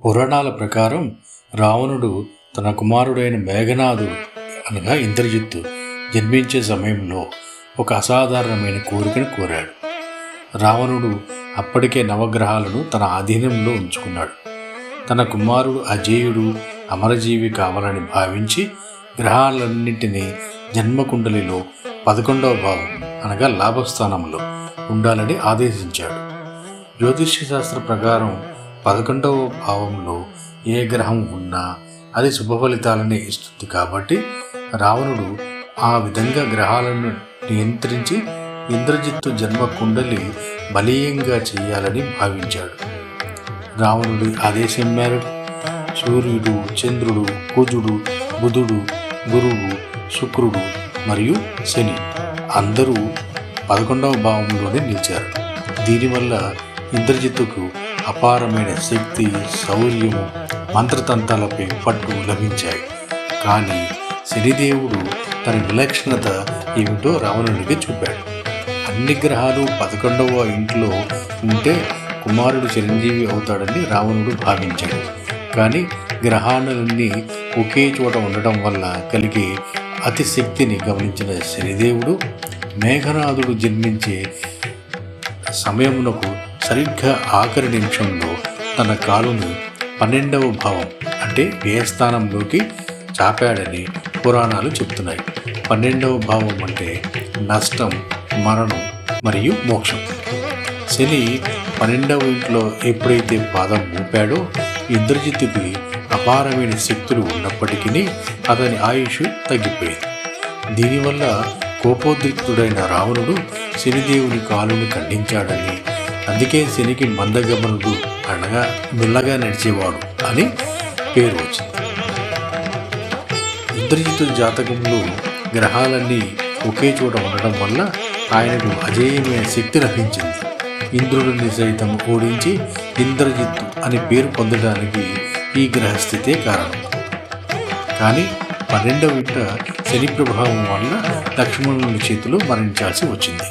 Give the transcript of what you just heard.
పురాణాల ప్రకారం రావణుడు తన కుమారుడైన మేఘనాథుడు అనగా ఇంద్రజిత్తు జన్మించే సమయంలో ఒక అసాధారణమైన కోరికను కోరాడు. రావణుడు అప్పటికే నవగ్రహాలను తన ఆధీనంలో ఉంచుకున్నాడు. తన కుమారుడు అజేయుడు అమరజీవి కావాలని భావించి గ్రహాలన్నింటినీ జన్మకుండలిలో 11వ భావం అనగా లాభస్థానంలో ఉండాలని ఆదేశించాడు. జ్యోతిష్య శాస్త్ర ప్రకారం 11వ భావంలో ఏ గ్రహం ఉన్నా అది శుభ ఫలితాలనే ఇస్తుంది. కాబట్టి రావణుడు ఆ విధంగా గ్రహాలను నియంత్రించి ఇంద్రజిత్తు జన్మ కుండలి బలీయంగా చేయాలని భావించాడు. రావణుడి ఆదేశం మేరకు సూర్యుడు, చంద్రుడు, కుజుడు, బుధుడు, గురువు, శుక్రుడు మరియు శని అందరూ 11వ భావంలోనే నిలిచారు. దీనివల్ల ఇంద్రజిత్తుకు అపారమైన శక్తి, శౌర్యము, మంత్రతంత్రాలపై పట్టు లభించాయి. కానీ శనిదేవుడు తన విలక్షణత ఏమిటో రావణుడికి చూపాడు. అన్ని గ్రహాలు 11వ ఇంట్లో ఉంటే కుమారుడు చిరంజీవి అవుతాడని రావణుడు భావించాడు. కానీ గ్రహాలన్నీ ఒకే చోట ఉండటం వల్ల కలిగే అతి శక్తిని గమనించిన శనిదేవుడు మేఘనాథుడు జన్మించే సమయమునకు సరిగ్గా ఆఖరి నిమిషంలో తన కాలుని 12వ భావం అంటే వ్యయస్థానంలోకి చాపాడని పురాణాలు చెప్తున్నాయి. 12వ భావం అంటే నష్టం, మరణం మరియు మోక్షం. శని 12వ ఇంట్లో ఎప్పుడైతే పాదం మోపాడో ఇంద్రజిత్తుకి అపారమైన శక్తులు ఉన్నప్పటికీ అతని ఆయుష్ తగ్గిపోయింది. దీనివల్ల కోపోద్రిక్తుడైన రావణుడు శనిదేవుని కాలుని ఖండించాడని, అందుకే శనికి మందగమనుడు అనగా మెల్లగా నడిచేవాడు అని పేరు వచ్చింది. ఇంద్రజిత్తు జాతకంలో గ్రహాలన్నీ ఒకే చోట ఉండడం వల్ల ఆయనకు అజేయమైన శక్తి లభించింది. ఇంద్రుడిని సైతం ఓడించి ఇంద్రజిత్తు అని పేరు పొందడానికి ఈ గ్రహస్థితే కారణం. కానీ 12వ ఇంట శని ప్రభావం వల్ల లక్ష్మణుని చేతిలో మరణించాల్సి వచ్చింది.